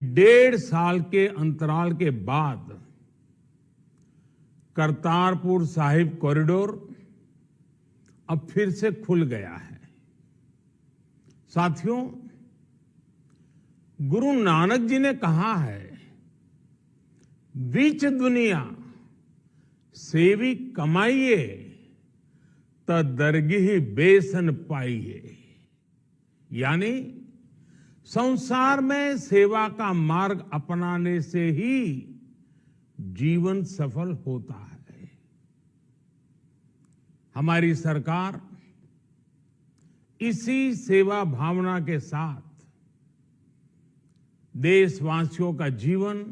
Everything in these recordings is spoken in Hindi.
1.5 साल के अंतराल के बाद करतारपुर साहिब कॉरिडोर अब फिर से खुल गया है। साथियों, गुरु नानक जी ने कहा है, बीच दुनिया सेवी कमाइए त दरगिह बेसन पाइए। यानी संसार में सेवा का मार्ग अपनाने से ही जीवन सफल होता है। हमारी सरकार इसी सेवा भावना के साथ देशवासियों का जीवन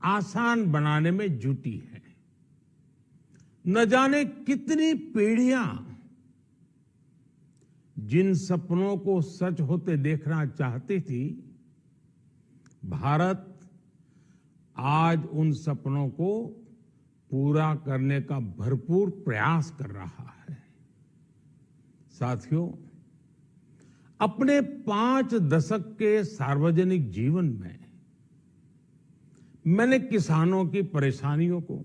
आसान बनाने में जुटी है। न जाने कितनी पीढ़ियां जिन सपनों को सच होते देखना चाहती थी, भारत आज उन सपनों को पूरा करने का भरपूर प्रयास कर रहा है। साथियों, अपने 5 दशक के सार्वजनिक जीवन में मैंने किसानों की परेशानियों को,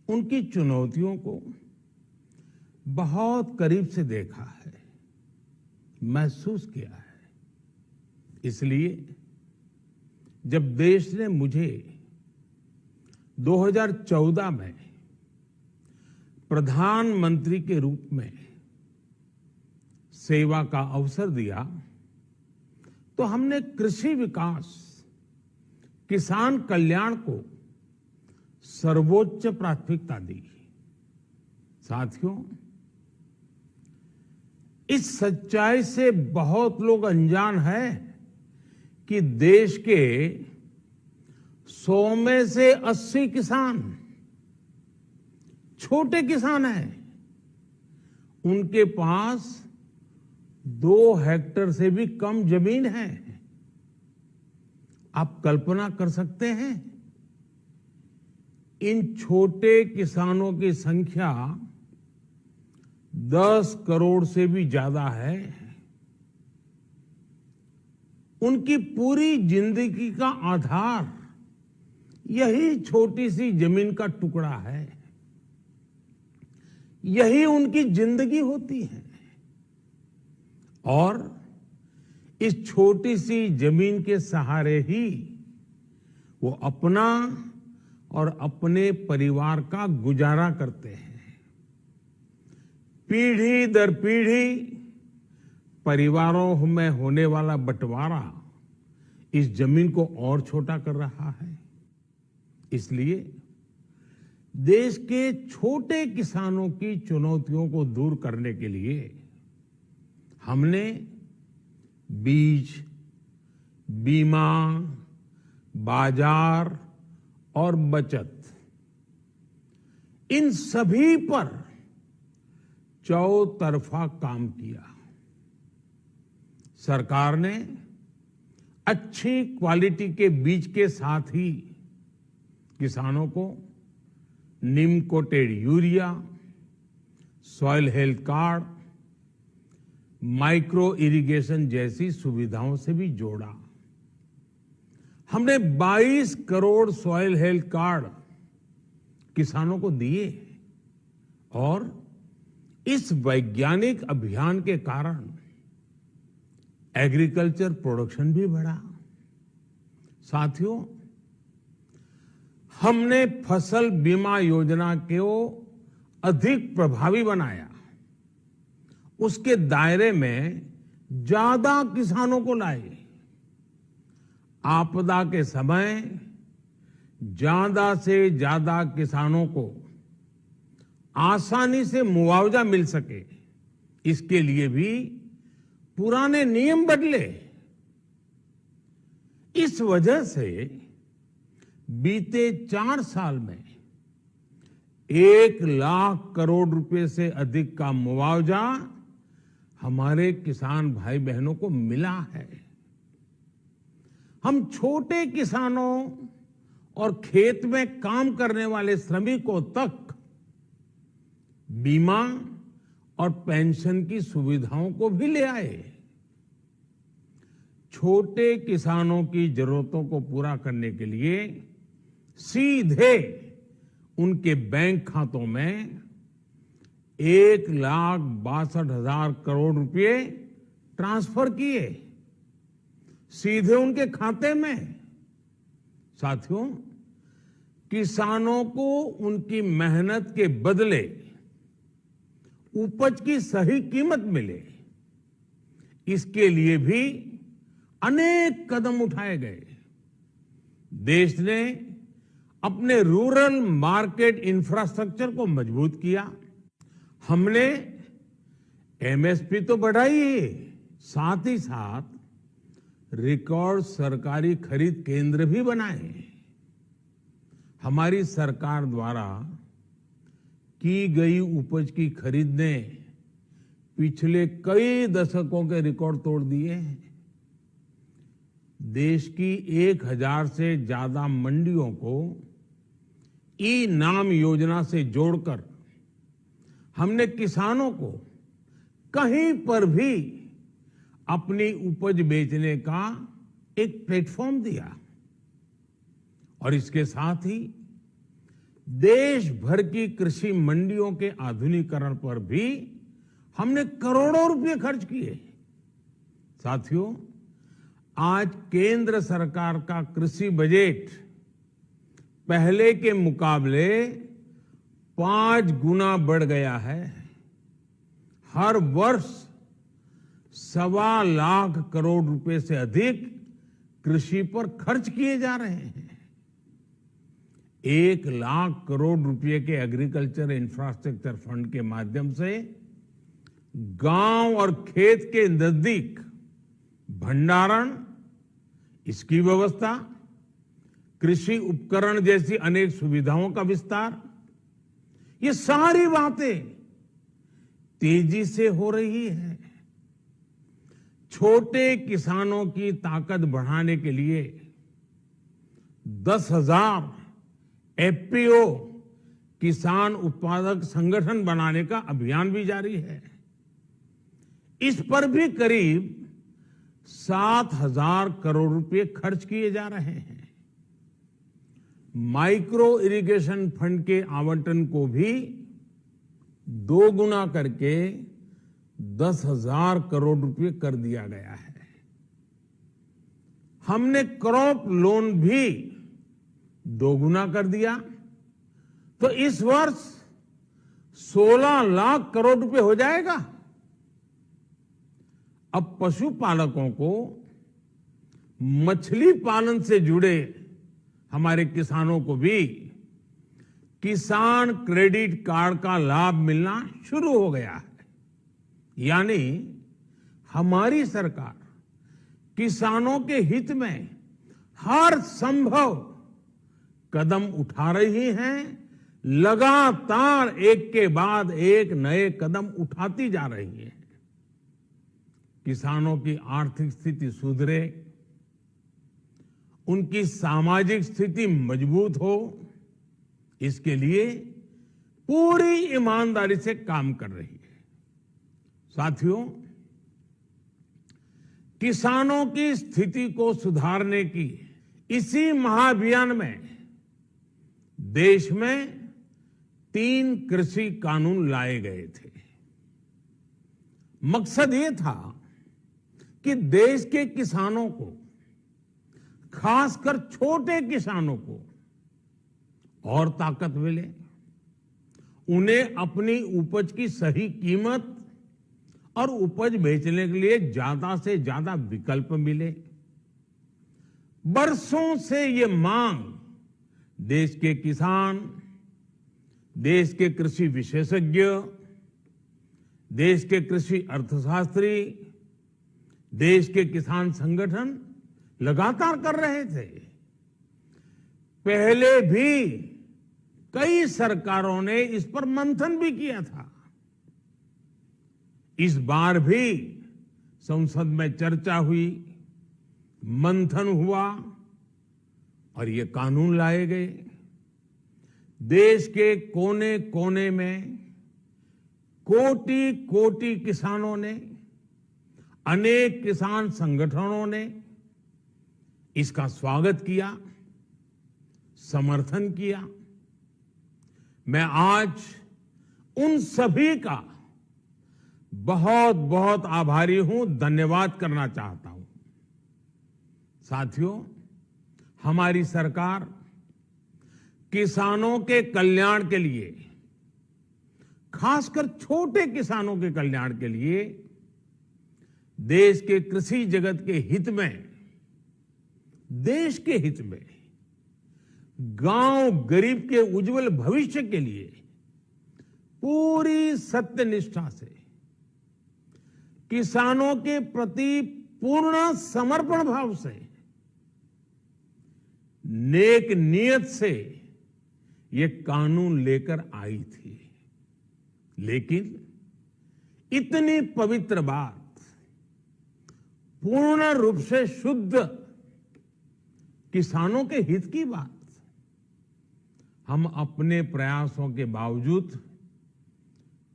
उनकी चुनौतियों को बहुत करीब से देखा है, महसूस किया है। इसलिए जब देश ने मुझे 2014 में प्रधानमंत्री के रूप में सेवा का अवसर दिया, तो हमने कृषि विकास, किसान कल्याण को सर्वोच्च प्राथमिकता दी। साथियों, इस सच्चाई से बहुत लोग अनजान हैं कि देश के 100 में से 80 किसान छोटे किसान हैं। उनके पास 2 हेक्टेयर से भी कम जमीन है। आप कल्पना कर सकते हैं, इन छोटे किसानों की संख्या 10 करोड़ से भी ज्यादा है। उनकी पूरी जिंदगी का आधार यही छोटी सी जमीन का टुकड़ा है। यही उनकी जिंदगी होती है। और इस छोटी सी जमीन के सहारे ही वो अपना और अपने परिवार का गुजारा करते हैं। पीढ़ी दर पीढ़ी परिवारों में होने वाला बंटवारा इस जमीन को और छोटा कर रहा है। इसलिए देश के छोटे किसानों की चुनौतियों को दूर करने के लिए हमने बीज, बीमा, बाजार और बचत, इन सभी पर चौतरफा काम किया। सरकार ने अच्छी क्वालिटी के बीज के साथ ही किसानों को neem coated urea, soil health card, micro irrigation जैसी सुविधाओं से भी जोड़ा। हमने 22 करोड़ सॉइल हेल्थ कार्ड किसानों को दिए और इस वैज्ञानिक अभियान के कारण एग्रीकल्चर प्रोडक्शन भी बढ़ा। साथियों, हमने फसल बीमा योजना को अधिक प्रभावी बनाया। उसके दायरे में ज्यादा किसानों को लाए। आपदा के समय ज्यादा से ज्यादा किसानों को आसानी से मुआवजा मिल सके, इसके लिए भी पुराने नियम बदले। इस वजह से बीते 4 साल में 1 लाख करोड़ रुपए से अधिक का मुआवजा हमारे किसान भाई बहनों को मिला है। हम छोटे किसानों और खेत में काम करने वाले श्रमिकों तक बीमा और पेंशन की सुविधाओं को भी ले आए। छोटे किसानों की जरूरतों को पूरा करने के लिए सीधे उनके बैंक खातों में 1,62,000 करोड़ रुपए ट्रांसफर किए, सीधे उनके खाते में। साथियों, किसानों को उनकी मेहनत के बदले उपज की सही कीमत मिले, इसके लिए भी अनेक कदम उठाए गए। देश ने अपने रूरल मार्केट इंफ्रास्ट्रक्चर को मजबूत किया। हमने एमएसपी तो बढ़ाई ही, साथ ही साथ रिकॉर्ड सरकारी खरीद केंद्र भी बनाए। हमारी सरकार द्वारा की गई उपज की खरीद ने पिछले कई दशकों के रिकॉर्ड तोड़ दिए हैं। देश की 1,000 से ज्यादा मंडियों को ई नाम योजना से जोड़कर हमने किसानों को कहीं पर भी अपनी उपज बेचने का एक प्लेटफॉर्म दिया और इसके साथ ही देश भर की कृषि मंडियों के आधुनिकीकरण पर भी हमने करोड़ों रुपए खर्च किए। साथियों, आज केंद्र सरकार का कृषि बजट पहले के मुकाबले 5 गुना बढ़ गया है। हर वर्ष 1.25 लाख करोड़ रुपए से अधिक कृषि पर खर्च किए जा रहे हैं। 1 लाख करोड़ रुपए के एग्रीकल्चर इंफ्रास्ट्रक्चर फंड के माध्यम से गांव और खेत के नजदीक भंडारण, इसकी व्यवस्था, कृषि उपकरण जैसी अनेक सुविधाओं का विस्तार, ये सारी बातें तेजी से हो रही है। छोटे किसानों की ताकत बढ़ाने के लिए 10,000 एफपीओ किसान उत्पादक संगठन बनाने का अभियान भी जारी है। इस पर भी करीब 7,000 करोड़ रुपए खर्च किए जा रहे हैं। माइक्रो इरिगेशन फंड के आवंटन को भी 2 गुना करके 10,000 करोड़ रुपए कर दिया गया है। हमने क्रॉप लोन भी 2 गुना कर दिया, तो इस वर्ष 16 लाख करोड़ रुपए हो जाएगा। अब पशुपालकों को मछली पालन से जुड़े हमारे किसानों को भी किसान क्रेडिट कार्ड का लाभ मिलना शुरू हो गया है। यानी हमारी सरकार किसानों के हित में हर संभव कदम उठा रही है, लगातार एक के बाद एक नए कदम उठाती जा रही है। किसानों की आर्थिक स्थिति सुधरे, उनकी सामाजिक स्थिति मजबूत हो, इसके लिए पूरी ईमानदारी से काम कर रही है। साथियों, किसानों की स्थिति को सुधारने की इसी महाअभियान में देश में 3 कृषि कानून लाए गए थे। मकसद ये था कि देश के किसानों को, खासकर छोटे किसानों को और ताकत मिले, उन्हें अपनी उपज की सही कीमत और उपज बेचने के लिए ज्यादा से ज्यादा विकल्प मिले। बरसों से ये मांग देश के किसान, देश के कृषि विशेषज्ञ, देश के कृषि अर्थशास्त्री, देश के किसान संगठन लगातार कर रहे थे। पहले भी कई सरकारों ने इस पर मंथन भी किया था। इस बार भी संसद में चर्चा हुई, मंथन हुआ और ये कानून लाए गए। देश के कोने कोने में कोटि कोटि किसानों ने, अनेक किसान संगठनों ने इसका स्वागत किया, समर्थन किया। मैं आज उन सभी का बहुत बहुत आभारी हूं, धन्यवाद करना चाहता हूं। साथियों, हमारी सरकार किसानों के कल्याण के लिए, खासकर छोटे किसानों के कल्याण के लिए, देश के कृषि जगत के हित में, देश के हित में, गांव गरीब के उज्जवल भविष्य के लिए पूरी सत्यनिष्ठा से, किसानों के प्रति पूर्ण समर्पण भाव से, नेक नियत से ये कानून लेकर आई थी। लेकिन इतनी पवित्र बात, पूर्ण रूप से शुद्ध किसानों के हित की बात, हम अपने प्रयासों के बावजूद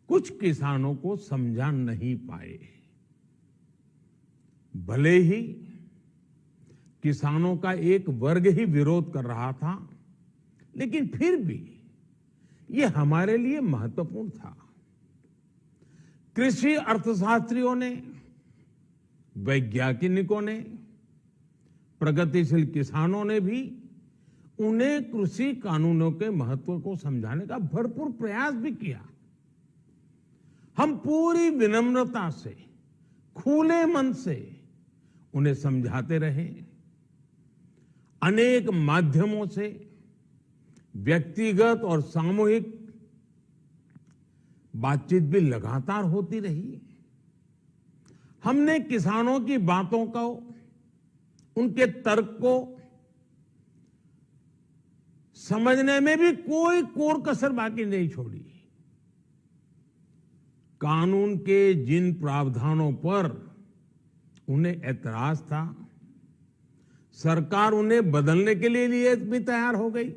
कुछ किसानों को समझा नहीं पाए। भले ही किसानों का एक वर्ग ही विरोध कर रहा था, लेकिन फिर भी ये हमारे लिए महत्वपूर्ण था। कृषि अर्थशास्त्रियों ने, वैज्ञानिकों ने, प्रगतिशील किसानों ने भी उन्हें कृषि कानूनों के महत्व को समझाने का भरपूर प्रयास भी किया। हम पूरी विनम्रता से, खुले मन से उन्हें समझाते रहे। अनेक माध्यमों से व्यक्तिगत और सामूहिक बातचीत भी लगातार होती रही। हमने किसानों की बातों को, उनके तर्क को समझने में भी कोई कोर कसर बाकी नहीं छोड़ी। कानून के जिन प्रावधानों पर उन्हें ऐतराज था, सरकार उन्हें बदलने के लिए भी तैयार हो गई।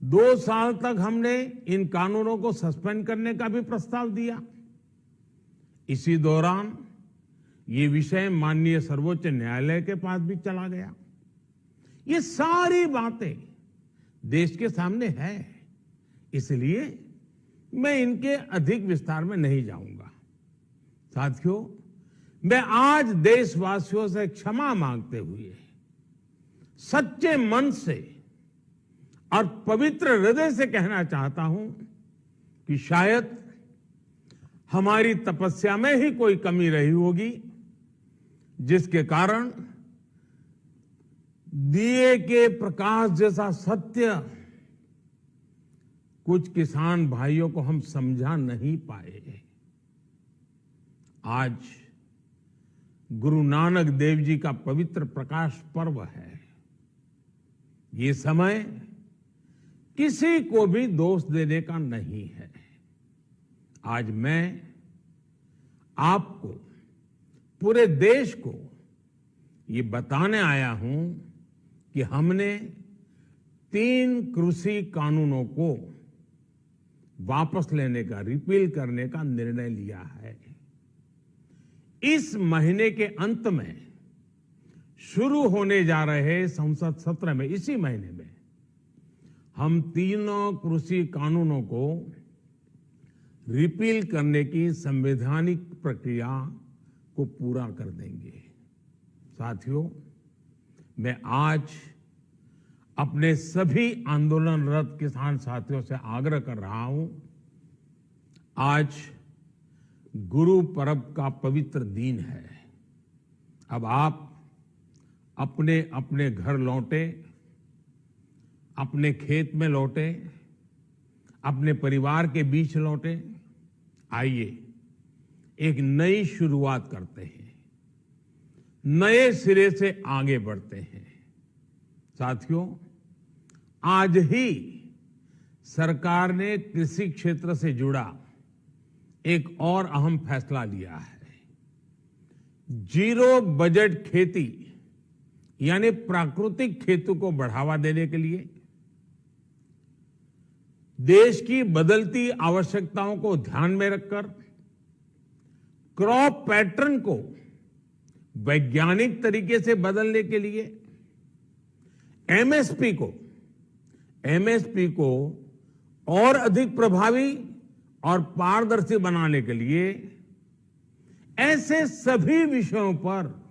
2 साल तक हमने इन कानूनों को सस्पेंड करने का भी प्रस्ताव दिया। इसी दौरान ये विषय माननीय सर्वोच्च न्यायालय के पास भी चला गया। ये सारी बातें देश के सामने है, इसलिए मैं इनके अधिक विस्तार में नहीं जाऊंगा। साथियों, मैं आज देशवासियों से क्षमा मांगते हुए सच्चे मन से और पवित्र हृदय से कहना चाहता हूं कि शायद हमारी तपस्या में ही कोई कमी रही होगी, जिसके कारण दिए के प्रकाश जैसा सत्य कुछ किसान भाइयों को हम समझा नहीं पाए। आज गुरु नानक देव जी का पवित्र प्रकाश पर्व है। ये समय किसी को भी दोष देने का नहीं है। आज मैं आपको, पूरे देश को ये बताने आया हूं कि हमने 3 कृषि कानूनों को वापस लेने का, रिपील करने का निर्णय लिया है। इस महीने के अंत में शुरू होने जा रहे संसद सत्र में, इसी महीने में, हम 3 कृषि कानूनों को रिपील करने की संवैधानिक प्रक्रिया को पूरा कर देंगे। साथियों, मैं आज अपने सभी आंदोलनरत किसान साथियों से आग्रह कर रहा हूं, आज गुरु पर्व का पवित्र दिन है। अब आप अपने अपने घर लौटे, अपने खेत में लौटे, अपने परिवार के बीच लौटे। आइए एक नई शुरुआत करते हैं, नए सिरे से आगे बढ़ते हैं। साथियों, आज ही सरकार ने कृषि क्षेत्र से जुड़ा एक और अहम फैसला लिया है। जीरो बजट खेती यानी प्राकृतिक खेती को बढ़ावा देने के लिए, देश की बदलती आवश्यकताओं को ध्यान में रखकर क्रॉप पैटर्न को वैज्ञानिक तरीके से बदलने के लिए एमएसपी को और अधिक प्रभावी और पारदर्शी बनाने के लिए ऐसे सभी विषयों पर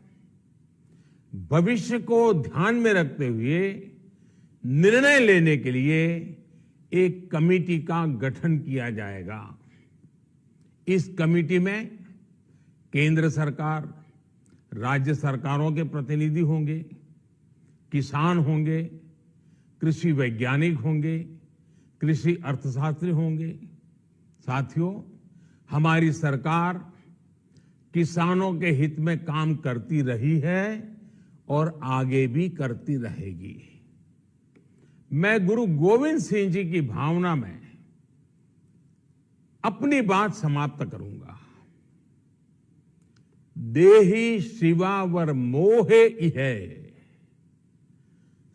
भविष्य को ध्यान में रखते हुए निर्णय लेने के लिए एक कमेटी का गठन किया जाएगा। इस कमेटी में केंद्र सरकार, राज्य सरकारों के प्रतिनिधि होंगे, किसान होंगे, कृषि वैज्ञानिक होंगे, कृषि अर्थशास्त्री होंगे। साथियों, हमारी सरकार किसानों के हित में काम करती रही है और आगे भी करती रहेगी। मैं गुरु गोविंद सिंह जी की भावना में अपनी बात समाप्त करूंगा। देहि शिवावर मोहे इहे,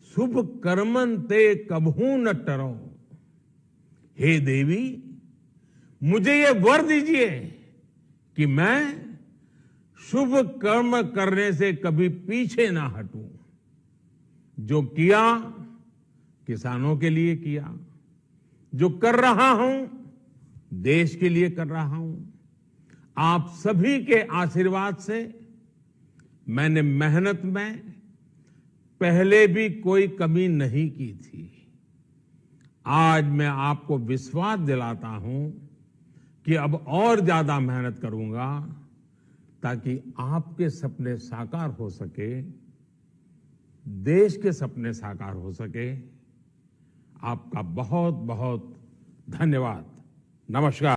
शुभ कर्मन ते कबहू न टरो। हे देवी, मुझे ये वर दीजिए कि मैं शुभ कर्म करने से कभी पीछे ना हटूं। जो किया किसानों के लिए किया, जो कर रहा हूं देश के लिए कर रहा हूं। आप सभी के आशीर्वाद से मैंने मेहनत में पहले भी कोई कमी नहीं की थी। आज मैं आपको विश्वास दिलाता हूं कि अब और ज्यादा मेहनत करूंगा ताकि आपके सपने साकार हो सके, देश के सपने साकार हो सके। आपका बहुत बहुत धन्यवाद। नमस्कार।